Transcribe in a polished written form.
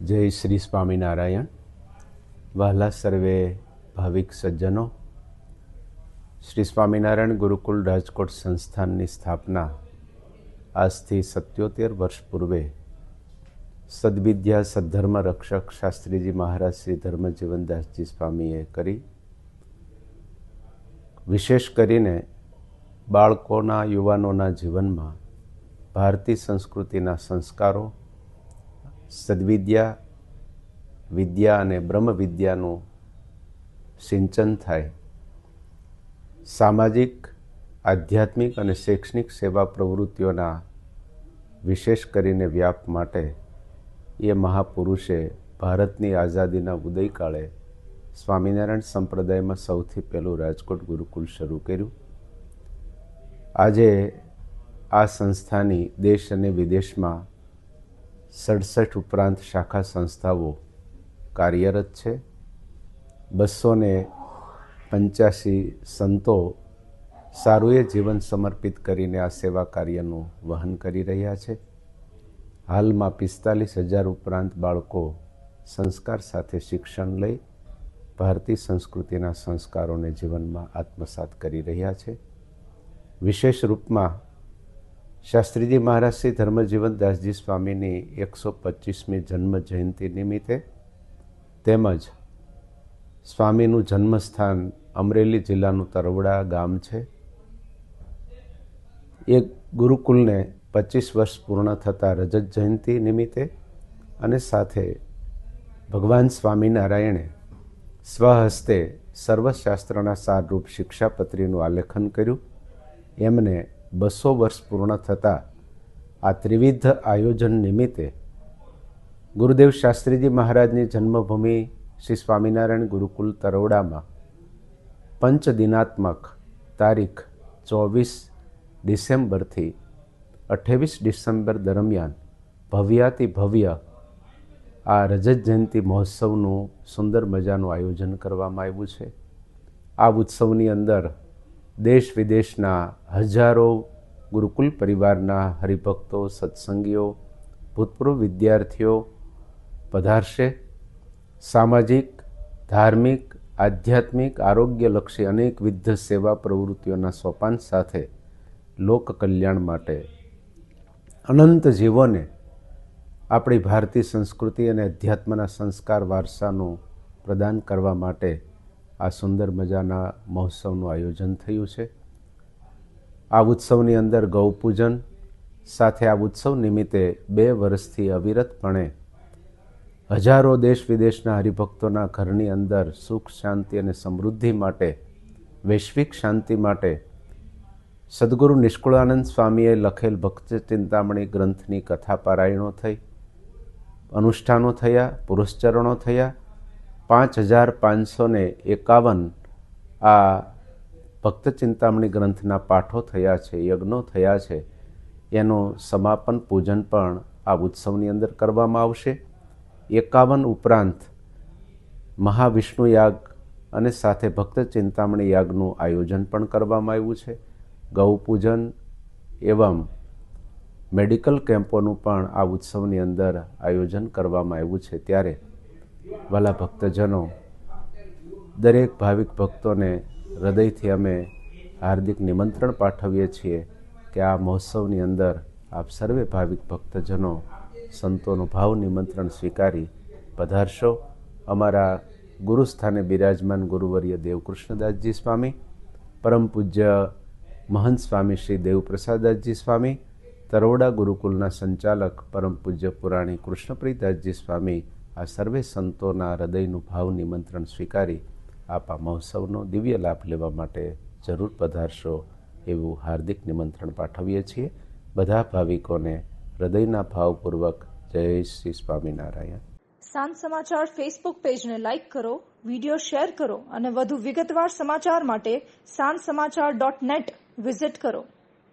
જય શ્રી સ્વામિનારાયણ. વહાલા સર્વે ભાવિક સજ્જનો, શ્રી સ્વામિનારાયણ ગુરુકુળ રાજકોટ સંસ્થાનની સ્થાપના આજથી 77 વર્ષ પૂર્વે સદવિદ્યા સદ્ધર્મ રક્ષક શાસ્ત્રીજી મહારાજ શ્રી ધર્મજીવનદાસજી સ્વામીએ કરી. વિશેષ કરીને બાળકોના યુવાનોના જીવનમાં ભારતીય સંસ્કૃતિના સંસ્કારો, સદવિદ્યા, વિદ્યા અને બ્રહ્મ વિદ્યાનું સિંચન થાય, સામાજિક, આધ્યાત્મિક અને શૈક્ષણિક સેવા પ્રવૃત્તિઓના વિશેષ કરીને વ્યાપ માટે એ મહાપુરુષે ભારતની આઝાદીના ઉદયકાળે સ્વામિનારાયણ સંપ્રદાયમાં સૌથી પહેલું રાજકોટ ગુરુકુળ શરૂ કર્યું. આજે આ સંસ્થાની દેશ અને વિદેશમાં 67 ઉપરાંત શાખા સંસ્થાઓ કાર્યરત છે. 285 સંતો સારું જીવન સમર્પિત કરીને આ સેવા કાર્યનું વહન કરી રહ્યા છે. હાલમાં 45,000 ઉપરાંત બાળકો સંસ્કાર સાથે શિક્ષણ લઈ ભારતીય સંસ્કૃતિના સંસ્કારોને જીવનમાં આત્મસાત કરી રહ્યા છે. વિશેષ રૂપમાં શાસ્ત્રીજી મહારાજ શ્રી ધર્મજીવનદાસજી સ્વામીની 125મી જન્મ જયંતિ નિમિત્તે તેમજ સ્વામીનું જન્મસ્થાન અમરેલી જિલ્લાનું તરવડા ગામ છે. એ ગુરુકુલને 25 વર્ષ પૂર્ણ થતાં રજત જયંતિ નિમિત્તે અને સાથે ભગવાન સ્વામિનારાયણે સ્વહસ્તે સર્વશાસ્ત્રના સારરૂપ શિક્ષાપત્રીનું આલેખન કર્યું. એમને 200 વર્ષ પૂર્ણ થતાં આ ત્રિવિધ આયોજન નિમિત્તે ગુરુદેવ શાસ્ત્રીજી મહારાજની જન્મભૂમિ શ્રી સ્વામિનારાયણ ગુરુકુલ તરોડામાં પંચદિનાત્મક તારીખ 24 ડિસેમ્બરથી 28 ડિસેમ્બર દરમિયાન ભવ્યાતિ ભવ્ય આ રજત જયંતિ મહોત્સવનું સુંદર મજાનું આયોજન કરવામાં આવ્યું છે. આ ઉત્સવની અંદર દેશ વિદેશના હજારો ગુરુકુલ પરિવારના હરિભક્તો, સત્સંગીઓ, ભૂતપૂર્વ વિદ્યાર્થીઓ પધારશે. સામાજિક, ધાર્મિક, આધ્યાત્મિક, આરોગ્યલક્ષી અનેકવિધ સેવા પ્રવૃત્તિઓના સોપાન સાથે લોક કલ્યાણ માટે અનંત જીવોને આપણી ભારતીય સંસ્કૃતિ અને અધ્યાત્મના સંસ્કાર વારસાનું પ્રદાન કરવા માટે આ સુંદર મજાના મહોત્સવનું આયોજન થયું છે. આ ઉત્સવની અંદર ગૌપૂજન સાથે આ ઉત્સવ નિમિત્તે 2 વર્ષથી અવિરતપણે હજારો દેશ વિદેશના હરિભક્તોના ઘરની અંદર સુખ, શાંતિ અને સમૃદ્ધિ માટે, વૈશ્વિક શાંતિ માટે સદગુરુ નિષ્કુળાનંદ સ્વામીએ લખેલ ભક્ત ચિંતામણી ગ્રંથની કથા પારાયણો થઈ, અનુષ્ઠાનો થયા, પુરસ્ચરણો થયા. 5,551 આ ભક્ત ચિંતામણી ગ્રંથના પાઠો થયા છે, યજ્ઞો થયા છે. એનું સમાપન પૂજન પણ આ ઉત્સવની અંદર કરવામાં આવશે. 51 ઉપરાંત મહાવિષ્ણુ યાગ અને સાથે ભક્ત ચિંતામણી યાગનું આયોજન પણ કરવામાં આવ્યું છે. ગૌપૂજન એવં મેડિકલ કેમ્પોનું પણ આ ઉત્સવની અંદર આયોજન કરવામાં આવ્યું છે. ત્યારે વાલા ભક્તજનો, દરેક ભાવિક ભક્તોને હૃદયથી અમે હાર્દિક નિમંત્રણ પાઠવીએ છીએ કે આ મહોત્સવની અંદર આપ સર્વે ભાવિક ભક્તજનો સંતોનું ભાવ નિમંત્રણ સ્વીકારી પધારશો. અમારા ગુરુસ્થાને બિરાજમાન ગુરુવર્ય દેવકૃષ્ણદાસજી સ્વામી, પરમ પૂજ્ય મહંત સ્વામી શ્રી દેવપ્રસાદદાસજી સ્વામી, તરોડા ગુરુકુલના સંચાલક પરમ પૂજ્ય પુરાણી કૃષ્ણપ્રિયદાસજી સ્વામી, આ સર્વે સંતોના હૃદયનું ભાવ નિમંત્રણ સ્વીકારી આપ આ મહોત્સવનો દિવ્ય લાભ લેવા માટે જરૂર પધારશો એવું હાર્દિક નિમંત્રણ પાઠવીએ છીએ. બધા ભાવિકોને હૃદયના ભાવપૂર્વક જય શ્રી સ્વામિનારાયણ. સાંજ સમાચાર ફેસબુક પેજને લાઇક કરો, વિડીયો શેર કરો અને વધુ વિગતવાર સમાચાર માટે sanssamachar.net વિઝિટ કરો.